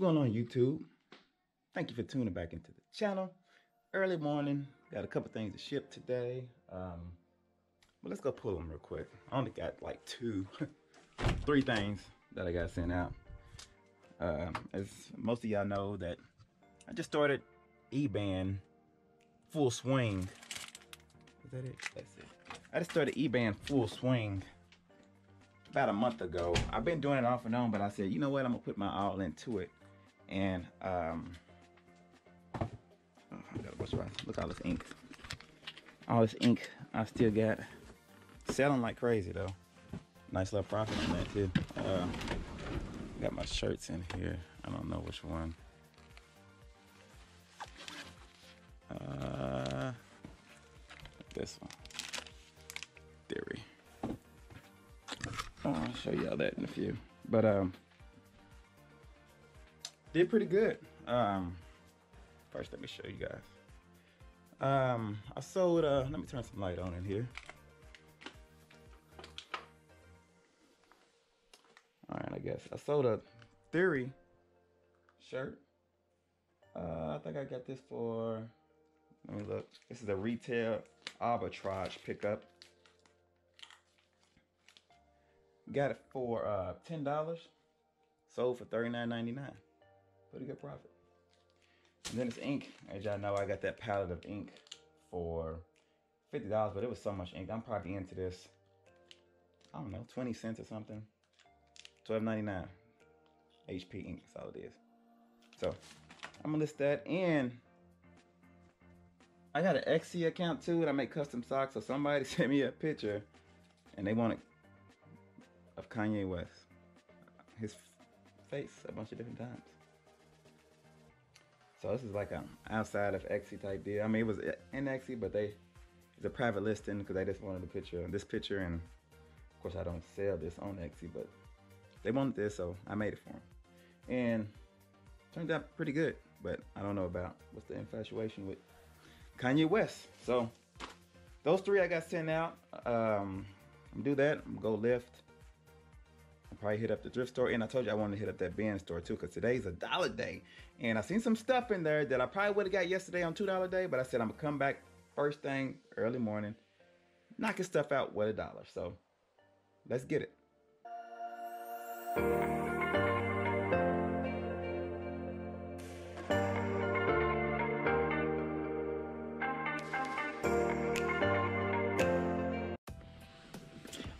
going on YouTube? Thank you for tuning back into the channel. Early morning, got a couple things to ship today. But let's go pull them real quick. I only got like three things that I got sent out. As most of y'all know, that I just started eBaying full swing. Is that it? That's it. I just started eBaying full swing about a month ago. I've been doing it off and on, but I said, you know what, I'm gonna put my all into it. And I gotta watch out. Look at all this ink. All this ink I still got. Selling like crazy though. Nice little profit on that too. Got my shirts in here. I don't know which one. This one. Theory. I'll show y'all that in a few. But did pretty good. First let me show you guys. I sold let me turn some light on in here. Alright, I guess I sold a Theory shirt. I think I got this for, let me look. This is a retail arbitrage pickup. Got it for $10. Sold for $39.99. Pretty good profit. And then it's ink. As y'all know, I got that palette of ink for $50, but it was so much ink. I'm probably into this, I don't know, 20 cents or something. $12.99. HP ink, that's all it is. So I'm gonna list that. And I got an Etsy account too, and I make custom socks. So somebody sent me a picture and they wanted of Kanye West, his face a bunch of different times. So this is like an outside of Etsy type deal. I mean, it was in Etsy, but it's a private listing because they just wanted this picture, and of course I don't sell this on Etsy, but they wanted this, so I made it for them. And turned out pretty good, but I don't know about what's the infatuation with Kanye West. So those three I got sent out. I'm gonna do that. I'm gonna go lift. I'll probably hit up the thrift store, and I told you I wanted to hit up that bin store too, because today's a dollar day, and I seen some stuff in there that I probably would have got yesterday on $2 day, but I said I'm gonna come back first thing early morning, knocking stuff out with $1. So let's get it.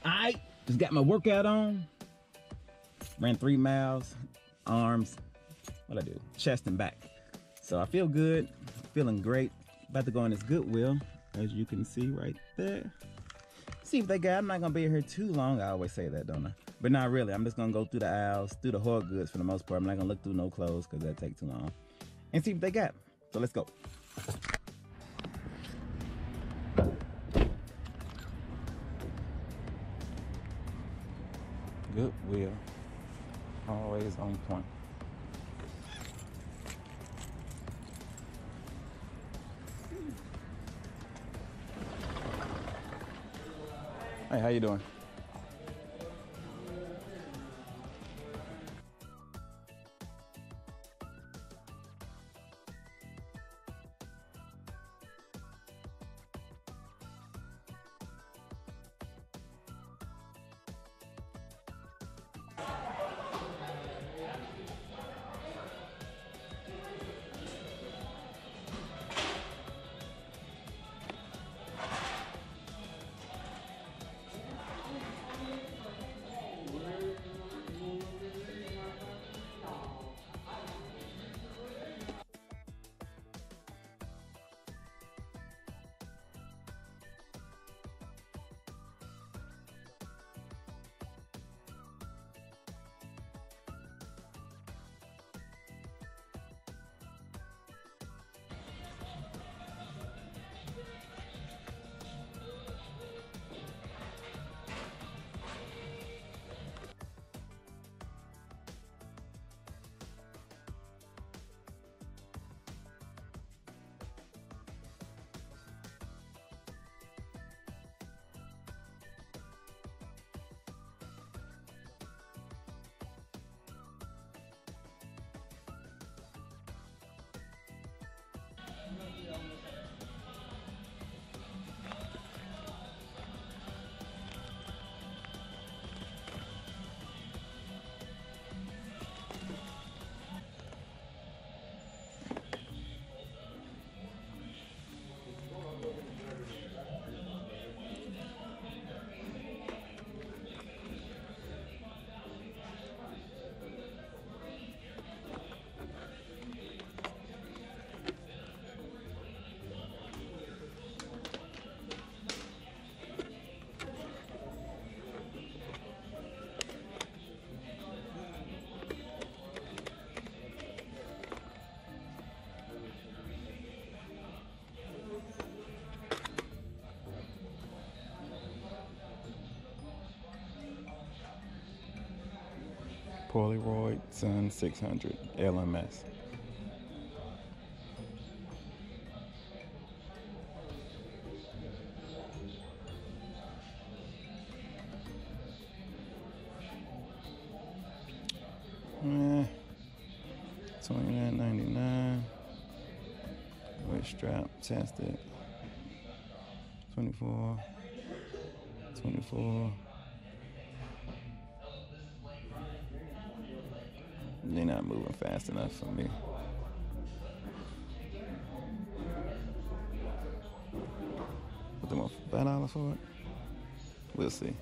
Alright, just got my workout on. Ran 3 miles, arms, what'd I do? Chest and back. So I feel good, feeling great. About to go in this Goodwill, as you can see right there. See if they got, I'm not gonna be here too long. I always say that, don't I? But not really, I'm just gonna go through the aisles, through the hard goods for the most part. I'm not gonna look through no clothes because that takes too long. And see what they got. So let's go. Goodwill, always on point. Hey, how you doing? Polaroid Sun 600 LMS. $29.99. Waist strap tested. 24. They're not moving fast enough for me. What they want, $5 for it? We'll see.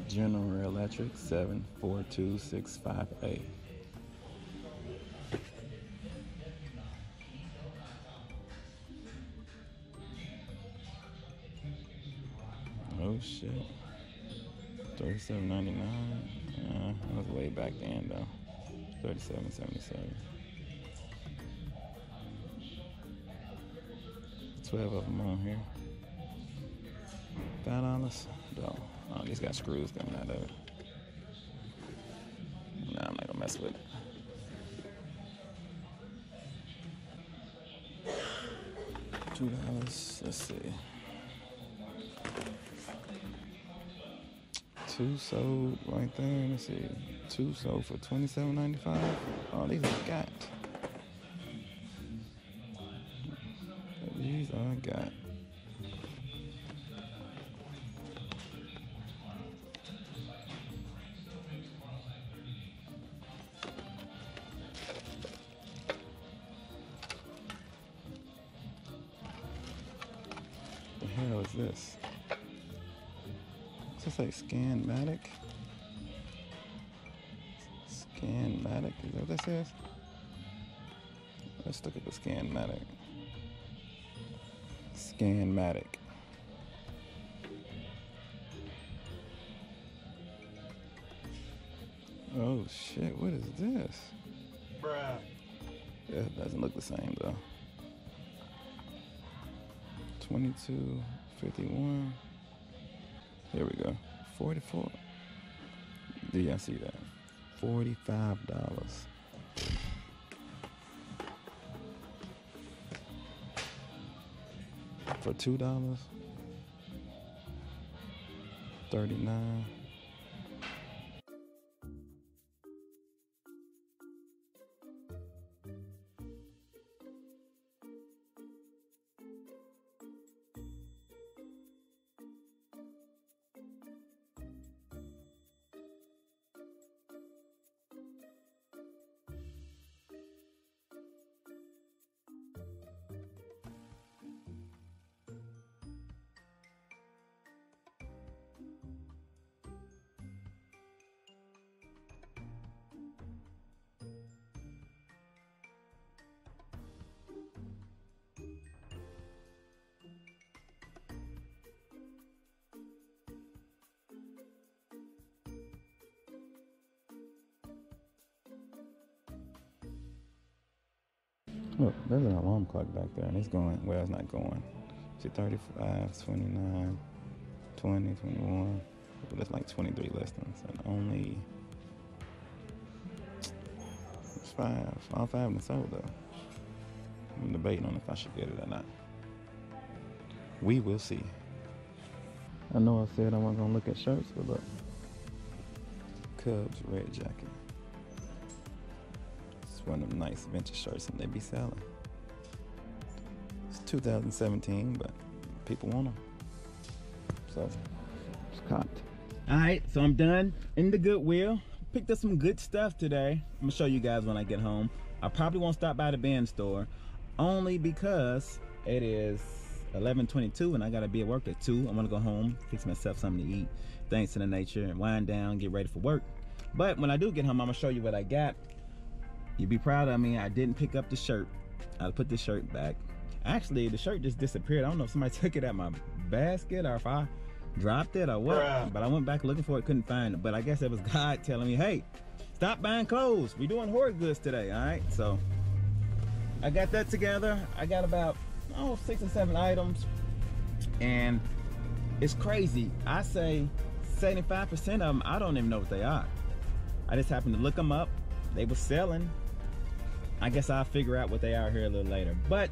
General Electric 742658. Oh shit. $37.99. That was way back then though. $37.77. 12 of them on here. $5. No. Oh, these got screws coming out of it. Nah, I'm not gonna mess with it. $2. Let's see. 2 sold right there. Let's see. 2 sold for $27.95. Oh, these are got. These are got. The hell is this? Does this say Scanmatic? Scanmatic, is that what that says? Let's look at the Scanmatic. Scanmatic. Oh shit, what is this? Bruh. Yeah, it doesn't look the same though. 22.51. Here we go. 44. Do y'all see that? $45. For $2. 39. Look, there's an alarm clock back there, and it's going, well, it's not going. See, 35, 29, 20, 21, but it's like 23 listings, and only 5, all 5 of them sold though. I'm debating on if I should get it or not. We will see. I know I said I wasn't gonna look at shirts, but look. Cubs red jacket. One of them nice vintage shirts and they be selling. It's 2017, but people want them. So, it's caught. Alright, so I'm done in the Goodwill. Picked up some good stuff today. I'm gonna show you guys when I get home. I probably won't stop by the band store, only because it is 11:22 and I gotta be at work at 2. I'm gonna go home, fix myself something to eat, things to the nature, and wind down, get ready for work. But when I do get home, I'm gonna show you what I got. You'd be proud of me. I didn't pick up the shirt. I'll put the shirt back. Actually, the shirt just disappeared. I don't know if somebody took it out my basket or if I dropped it or what? Bruh. But I went back looking for it, couldn't find it. But I guess it was God telling me, hey, stop buying clothes. We're doing hoard goods today, all right? So I got that together. I got about 6 or 7 items, and it's crazy. I say 75% of them, I don't even know what they are. I just happened to look them up. They were selling. I guess I'll figure out what they are here a little later. But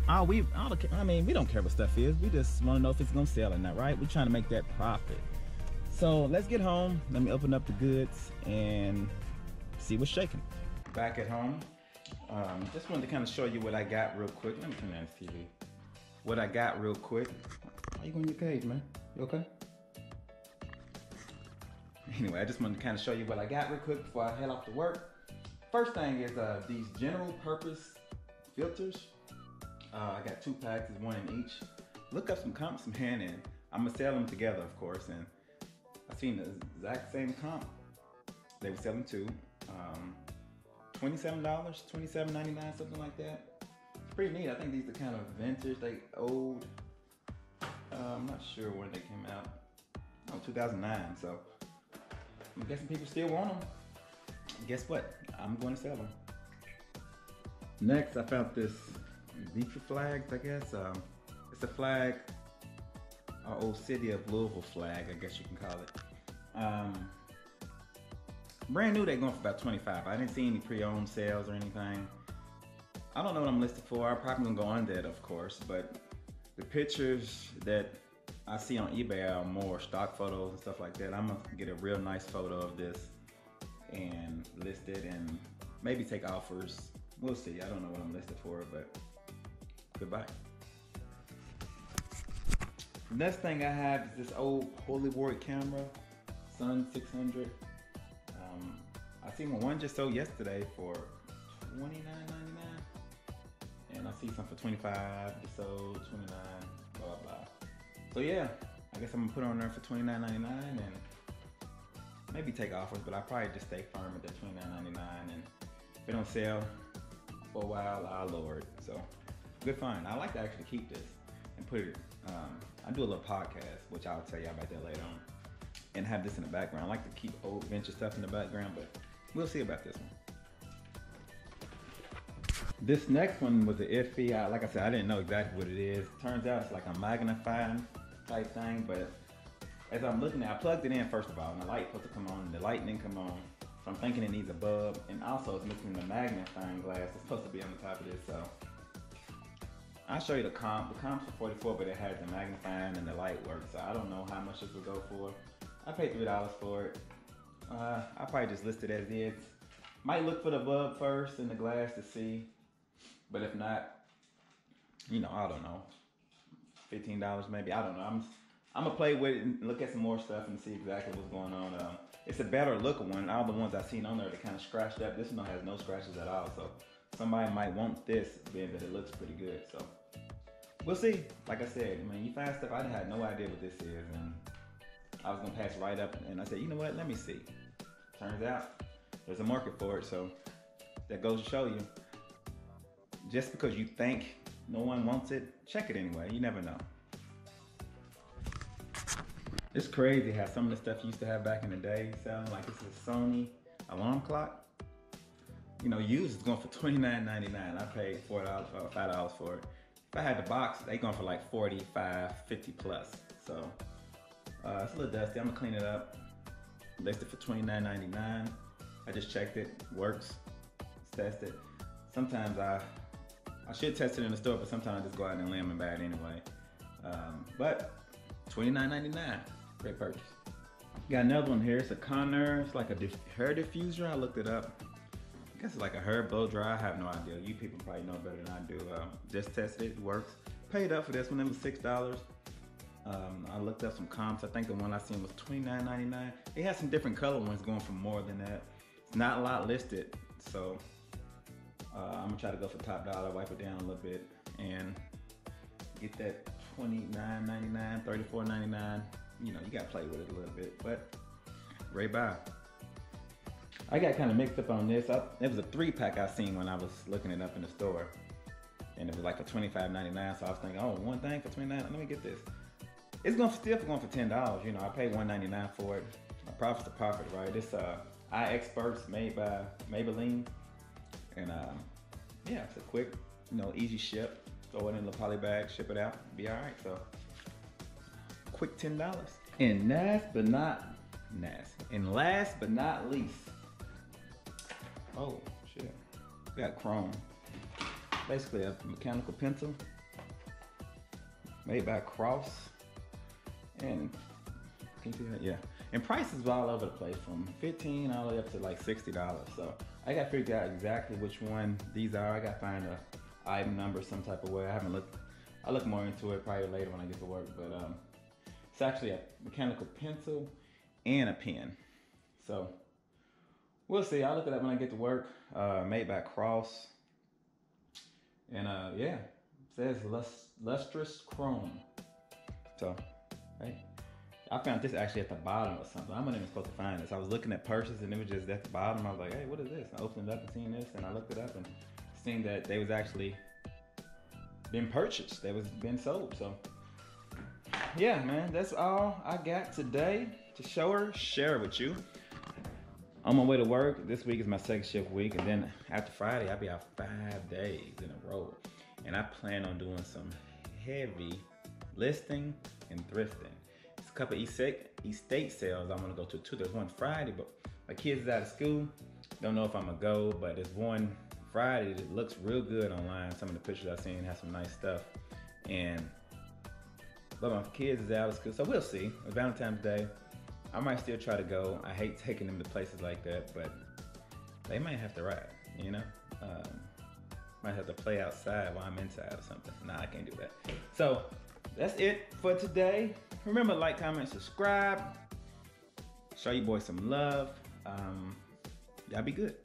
I mean, we don't care what stuff is. We just want to know if it's gonna sell or not, right? We're trying to make that profit. So let's get home. Let me open up the goods and see what's shaking. Back at home. Just wanted to kind of show you what I got real quick. Let me turn down this TV. What I got real quick. How you going in your cage, man? You okay? Anyway, I just wanted to kind of show you what I got real quick before I head off to work. First thing is these general purpose filters. I got 2 packs, there's 1 in each. Look up some comps from hand in. I'm gonna sell them together, of course, and I seen the exact same comp. They were selling too. $27, $27.99, something like that. It's pretty neat. I think these are kind of vintage, they old. I'm not sure when they came out. 2009, so I'm guessing people still want them. Guess what? I'm going to sell them. Next, I found this Vitra flags, I guess. It's a flag, our old city of Louisville flag, I guess you can call it. Brand new, they're going for about $25. I didn't see any pre-owned sales or anything. I don't know what I'm listed for. I'm probably gonna go on that, of course, but the pictures that I see on eBay are more stock photos and stuff like that. I'm gonna get a real nice photo of this and list it and maybe take offers. We'll see. I don't know what I'm listed for, but goodbye. The next thing I have is this old Hollywood camera, Sun 600. I seen one just sold yesterday for $29.99, and I see some for $25. Just sold $29. Blah blah blah. So yeah, I guess I'm gonna put it on there for $29.99 and maybe take offers, but I'll probably just stay firm at that $29.99, and if it don't sell for a while, I'll lower it. So good find. I like to actually keep this and put it. I do a little podcast, which I'll tell you about that later on, and have this in the background. I like to keep old vintage stuff in the background, but we'll see about this one. This next one was an iffy. Like I said, I didn't know exactly what it is. Turns out it's like a magnifying type thing, but as I'm looking at it, I plugged it in first of all, and the light's supposed to come on, and the light didn't come on. So I'm thinking it needs a bulb, and also it's missing the magnifying glass. It's supposed to be on the top of this, so I'll show you the comp. The comp's for $44, but it has the magnifying and the light work, so I don't know how much this will go for. I paid $3 for it. I'll probably just list it as is. Might look for the bulb first and the glass to see, but if not, you know, I don't know, $15 maybe. I don't know. I'm gonna play with it and look at some more stuff and see exactly what's going on. It's a better looking one. All the ones I've seen on there, they kind of scratched up. This one has no scratches at all, so somebody might want this, being that it looks pretty good. So we'll see. Like I said, I mean, you find stuff I had no idea what this is, and I was gonna pass right up, and I said, you know what? Let me see. Turns out there's a market for it, so that goes to show you. Just because you think no one wants it, check it anyway. You never know. It's crazy how some of the stuff you used to have back in the day sound like it's a Sony alarm clock. You know, used is going for $29.99. I paid $4 or $5 for it. If I had the box, they going for like $45, $50 plus. So it's a little dusty. I'm gonna clean it up. Listed for $29.99. I just checked it. Works. It's tested. Sometimes I should test it in the store, but sometimes I just go out and lamb and buy it anyway. But $29.99. Great purchase. Got another one here. It's a Conner. It's like a hair diffuser. I looked it up. I guess it's like a hair blow dry. I have no idea. You people probably know better than I do. Just tested it. It works. Paid up for this one. It was $6. I looked up some comps. I think the one I seen was $29.99. They had some different color ones going for more than that. It's not a lot listed, so I'm gonna try to go for top dollar, wipe it down a little bit, and get that $29.99, $34.99. You know, you gotta play with it a little bit, but right by. I got kind of mixed up on this. It was a 3-pack I seen when I was looking it up in the store, and it was like a $25.99. So I was thinking, oh, one thing for $29. Let me get this. It's still going for $10. You know, I paid $1.99 for it. My profit's a profit, right? It's Eye Experts made by Maybelline, and yeah, it's a quick, you know, easy ship. Throw it in the poly bag, ship it out, be all right. So, quick $10. And last but not least, oh shit, we got chrome. Basically a mechanical pencil made by Cross, and can you see that? Yeah. And prices all over the place, from $15 all the way up to like $60. So I got to figure out exactly which one these are. I got to find a item number some type of way. I haven't looked. I'll look more into it probably later when I get to work. But it's actually a mechanical pencil and a pen. So we'll see. I'll look it up when I get to work. Made by Cross. And yeah, it says lustrous chrome. So, hey. I found this actually at the bottom or something. I'm not even supposed to find this. I was looking at purses and it was just at the bottom. I was like, hey, what is this? I opened it up and seen this, and I looked it up and seen that they was actually been purchased. They was been sold. So yeah, man, that's all I got today to share with you. On my way to work. This week is my second shift week, and then after Friday, I'll be out 5 days in a row. And I plan on doing some heavy listing and thrifting. A couple estate sales I'm gonna go to too. There's one Friday, but my kids is out of school. Don't know if I'm gonna go, but there's one Friday that looks real good online. Some of the pictures I've seen have some nice stuff. But my kids is out of school, so we'll see. It's Valentine's Day. I might still try to go. I hate taking them to places like that, but they might have to ride, you know? Might have to play outside while I'm inside or something. Nah, I can't do that. So that's it for today. Remember, like, comment, subscribe. Show your boy some love. Y'all be good.